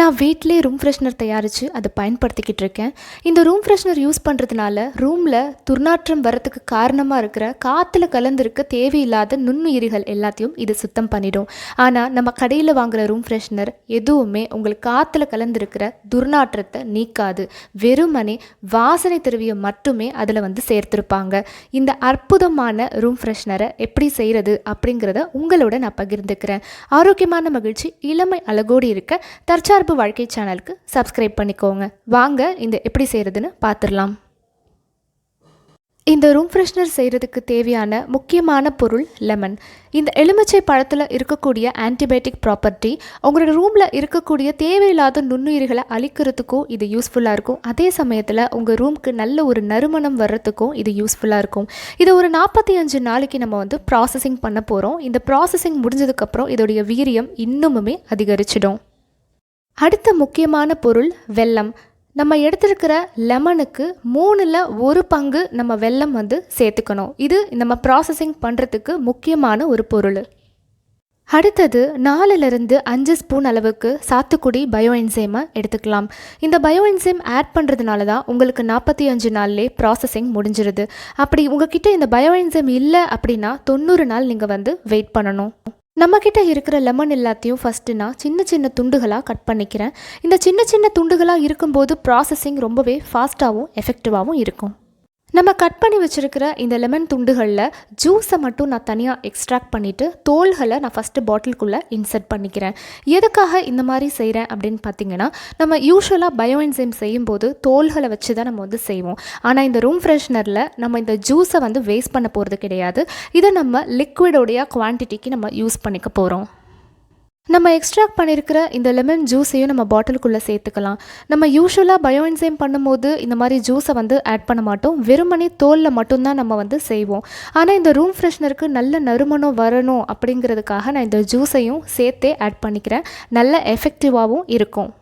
நான் வீட்டிலே room freshener தயாரித்து அதை பயன்படுத்திக்கிட்டு இருக்கேன். இந்த ரூம் ஃப்ரெஷ்னர் யூஸ் பண்ணுறதுனால ரூமில் துர்நாற்றம் வரத்துக்கு காரணமாக இருக்கிற காற்றுல கலந்துருக்க தேவையில்லாத நுண்ணுயிரிகள் எல்லாத்தையும் இது சுத்தம் பண்ணிடும். ஆனால் நம்ம கடையில் வாங்குகிற ரூம் ஃப்ரெஷ்னர் எதுவுமே உங்களுக்கு காற்றுல கலந்துருக்கிற துர்நாற்றத்தை நீக்காது. வெறுமனே வாசனை திரவியம் மட்டுமே அதில் சேர்த்துருப்பாங்க. இந்த அற்புதமான ரூம் ஃப்ரெஷ்னரை எப்படி செய்கிறது அப்படிங்கிறத உங்களோட நான் பகிர்ந்துக்கிறேன். ஆரோக்கியமான மகிழ்ச்சி இளமை அழகோடு இருக்க தற்சார்பு வாழ்க்கை சேனலுக்கு சப்ஸ்கிரைப் பண்ணிக்கோங்க. வாங்க இந்த எப்படி செய்கிறதுன்னு பார்த்துடலாம். இந்த ரூம் ஃப்ரெஷ்னர் செய்கிறதுக்கு தேவையான முக்கியமான பொருள் லெமன். இந்த எலுமிச்சை பழத்தில் இருக்கக்கூடிய ஆன்டிபயோட்டிக் ப்ராப்பர்ட்டி உங்களோட ரூமில் இருக்கக்கூடிய தேவையில்லாத நுண்ணுயிர்களை அழிக்கிறதுக்கும் இது யூஸ்ஃபுல்லாக இருக்கும். அதே சமயத்தில் உங்கள் ரூமுக்கு நல்ல ஒரு நறுமணம் வர்றதுக்கும் இது யூஸ்ஃபுல்லாக இருக்கும். இதை ஒரு 45 நாளைக்கு நம்ம ப்ராசஸிங் பண்ண போகிறோம். இந்த ப்ராசஸிங் முடிஞ்சதுக்கப்புறம் இதோடைய வீரியம் இன்னுமுமே அதிகரிச்சிடும். அடுத்த முக்கியமான பொருள் வெல்லம். நம்ம எடுத்துருக்கிற லெமனுக்கு 3ல் 1 பங்கு நம்ம வெல்லம் சேர்த்துக்கணும். இது நம்ம ப்ராசஸிங் பண்ணுறதுக்கு முக்கியமான ஒரு பொருள். அடுத்தது 4லிருந்து 5 ஸ்பூன் அளவுக்கு சாத்துக்குடி பயோஎன்சைமை எடுத்துக்கலாம். இந்த பயோஎன்சைம் ஆட் பண்ணுறதுனால தான் உங்களுக்கு 45 நாள்லேயே ப்ராசஸிங் முடிஞ்சிருது. அப்படி உங்ககிட்ட இந்த பயோஎன்சைம் இல்லை அப்படின்னா 90 நாள் நீங்கள் வெயிட் பண்ணணும். நம்மக்கிட்ட இருக்கிற லெமன் எல்லாத்தையும் ஃபஸ்ட்டு நான் சின்ன சின்ன துண்டுகளாக கட் பண்ணிக்கிறேன். இந்த சின்ன சின்ன துண்டுகளாக இருக்கும்போது ப்ராசஸிங் ரொம்பவே ஃபாஸ்ட்டாகவும் எஃபெக்டிவாகவும் இருக்கும். நம்ம கட் பண்ணி வச்சுருக்கிற இந்த லெமன் துண்டுகளில் ஜூஸை மட்டும் நான் தனியாக எக்ஸ்ட்ராக்ட் பண்ணிவிட்டு தோல்களை நான் ஃபஸ்ட்டு பாட்டிலுக்குள்ளே இன்சர்ட் பண்ணிக்கிறேன். எதுக்காக இந்த மாதிரி செய்கிறேன் அப்படின்னு பார்த்தீங்கன்னா, நம்ம யூஸ்வலாக பயோஎன்சைம் செய்யும்போது தோல்களை வச்சு தான் நம்ம செய்வோம். ஆனால் இந்த ரூம் ஃப்ரெஷ்னரில் நம்ம இந்த ஜூஸை வேஸ்ட் பண்ண போகிறது கிடையாது. இதை நம்ம லிக்விடோடைய குவான்டிட்டிக்கு நம்ம யூஸ் பண்ணிக்க போகிறோம். நம்ம எக்ஸ்ட்ராக்ட் பண்ணியிருக்கிற இந்த லெமன் ஜூஸையும் நம்ம பாட்டிலுக்குள்ளே சேர்த்துக்கலாம். நம்ம யூஸ்வலாக பயோஎன்சைம் பண்ணும்போது இந்த மாதிரி ஜூஸை ஆட் பண்ண மாட்டோம். வெறுமனே தோலில் மட்டும்தான் நம்ம செய்வோம். ஆனால் இந்த ரூம் ஃப்ரெஷ்னருக்கு நல்ல நறுமணம் வரணும் அப்படிங்கிறதுக்காக நான் இந்த ஜூஸையும் சேர்த்தே ஆட் பண்ணிக்கிறேன். நல்ல எஃபெக்டிவாகவும் இருக்கும்.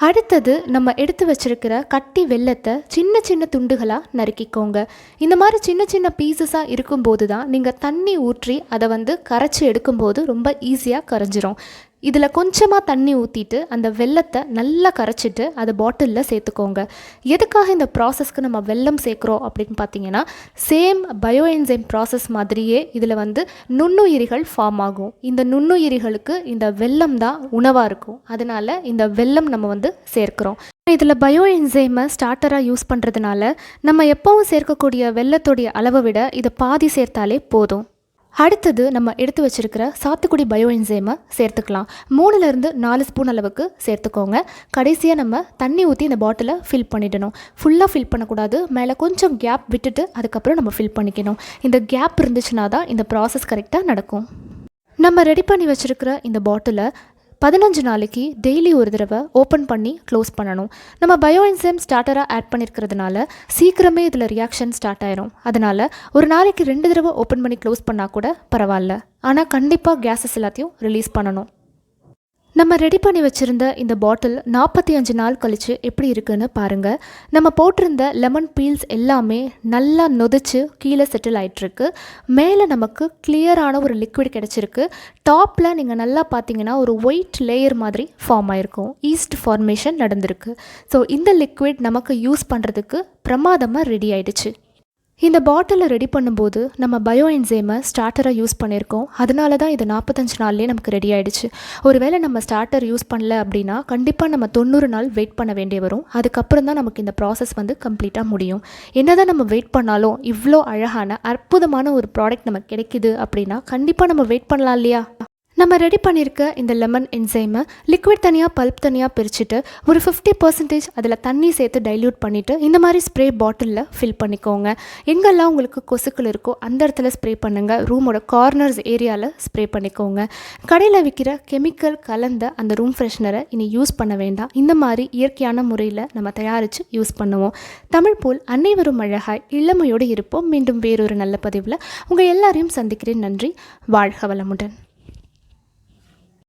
அடுத்தது நம்ம எடுத்து வச்சுருக்கிற கட்டி வெல்லத்தை சின்ன சின்ன துண்டுகளாக நறுக்கிக்கோங்க. இந்த மாதிரி சின்ன சின்ன பீசஸாக இருக்கும்போது தான் நீங்கள் தண்ணி ஊற்றி அதை கரைச்சி எடுக்கும்போது ரொம்ப ஈஸியாக கரைஞ்சிரும். இதில் கொஞ்சமாக தண்ணி ஊற்றிட்டு அந்த வெல்லத்தை நல்லா கரைச்சிட்டு அதை பாட்டிலில் சேர்த்துக்கோங்க. எதுக்காக இந்த ப்ராசஸ்க்கு நம்ம வெல்லம் சேர்க்குறோம் அப்படின்னு பார்த்தீங்கன்னா, சேம் பயோஎன்சைம் ப்ராசஸ் மாதிரியே இதில் நுண்ணுயிரிகள் ஃபார்ம் ஆகும். இந்த நுண்ணுயிரிகளுக்கு இந்த வெல்லம் தான் உணவாக இருக்கும். அதனால் இந்த வெல்லம் நம்ம சேர்க்குறோம். இதில் பயோஎன்சைமை ஸ்டார்டராக யூஸ் பண்ணுறதுனால நம்ம எப்போவும் சேர்க்கக்கூடிய வெல்லத்தோடைய அளவை விட இதை பாதி சேர்த்தாலே போதும். அடுத்தது நம்ம எடுத்து வச்சுருக்கிற சாத்துக்குடி பயோஎன்சைமை சேர்த்துக்கலாம். 3லிருந்து 4 ஸ்பூன் அளவுக்கு சேர்த்துக்கோங்க. கடைசியாக நம்ம தண்ணி ஊற்றி இந்த பாட்டிலை ஃபில் பண்ணிடணும். ஃபுல்லாக ஃபில் பண்ணக்கூடாது. மேலே கொஞ்சம் கேப் விட்டுட்டு அதுக்கப்புறம் நம்ம ஃபில் பண்ணிக்கணும். இந்த கேப் இருந்துச்சுன்னா தான் இந்த ப்ராசஸ் கரெக்டாக நடக்கும். நம்ம ரெடி பண்ணி வச்சுருக்கிற இந்த பாட்டிலை 15 நாளைக்கு டெய்லி ஒரு தடவை ஓப்பன் பண்ணி க்ளோஸ் பண்ணணும். நம்ம பயோஎன்சைம் ஸ்டார்டராக ஆட் பண்ணியிருக்கிறதுனால சீக்கிரமே இதில் ரியாக்ஷன் ஸ்டார்ட் ஆயிரும். அதனால் ஒரு நாளைக்கு 2 தடவை ஓப்பன் பண்ணி க்ளோஸ் பண்ணால் கூட பரவாயில்ல. ஆனால் கண்டிப்பாக கேஸஸ் எல்லாத்தையும் ரிலீஸ் பண்ணணும். நம்ம ரெடி பண்ணி வச்சுருந்த இந்த பாட்டில் 45 நாள் கழித்து எப்படி இருக்குன்னு பாருங்கள். நம்ம போட்டிருந்த லெமன் பீல்ஸ் எல்லாமே நல்லா நொதிச்சு கீழே செட்டில் ஆகிட்டுருக்கு. மேலே நமக்கு கிளியரான ஒரு லிக்விட் கிடச்சிருக்கு. டாப்பில் நீங்கள் நல்லா பார்த்தீங்கன்னா ஒரு ஒயிட் லேயர் மாதிரி ஃபார்ம் ஆகிருக்கும். ஈஸ்ட் ஃபார்மேஷன் நடந்திருக்கு. ஸோ இந்த லிக்விட் நமக்கு யூஸ் பண்ணுறதுக்கு பிரமாதமாக ரெடி ஆகிடுச்சு. இந்த பாட்டிலை ரெடி பண்ணும்போது நம்ம பயோஎன்சைமை ஸ்டார்டராக யூஸ் பண்ணியிருக்கோம். அதனால தான் இது 45 நாள்லேயே நமக்கு ரெடி ஆகிடுச்சு. ஒருவேளை நம்ம ஸ்டார்டர் யூஸ் பண்ணல அப்படின்னா கண்டிப்பாக நம்ம 90 நாள் வெயிட் பண்ண வேண்டிய வரும். அதுக்கப்புறம் தான் நமக்கு இந்த ப்ராசஸ் கம்ப்ளீட்டாக முடியும். என்ன தான் நம்ம வெயிட் பண்ணாலும் இவ்வளோ அழகான அற்புதமான ஒரு ப்ராடக்ட் நமக்கு கிடைக்குது அப்படின்னா கண்டிப்பாக நம்ம வெயிட் பண்ணலாம் இல்லையா? நம்ம ரெடி பண்ணியிருக்க இந்த லெமன் என்சைமை லிக்விட் தனியாக பல்ப் தனியாக பிரிச்சுட்டு ஒரு 50% அதில் தண்ணி சேர்த்து டைல்யூட் பண்ணிவிட்டு இந்த மாதிரி ஸ்ப்ரே பாட்டிலில் ஃபில் பண்ணிக்கோங்க. எங்கெல்லாம் உங்களுக்கு கொசுக்கள் இருக்கோ அந்த இடத்துல ஸ்ப்ரே பண்ணுங்கள். ரூமோட கார்னர்ஸ் ஏரியாவில் ஸ்ப்ரே பண்ணிக்கோங்க. கடையில் விற்கிற கெமிக்கல் கலந்த அந்த ரூம் ஃப்ரெஷ்னரை இனி யூஸ் பண்ண வேண்டாம். இந்த மாதிரி இயற்கையான முறையில் நம்ம தயாரித்து யூஸ் பண்ணுவோம். தமிழ் போல் அனைவரும் அழகாய் இளமையோடு இருப்போம். மீண்டும் வேறொரு நல்ல பதிவில் உங்கள் எல்லாரையும் சந்திக்கிறேன். நன்றி. வாழ்க வளமுடன்.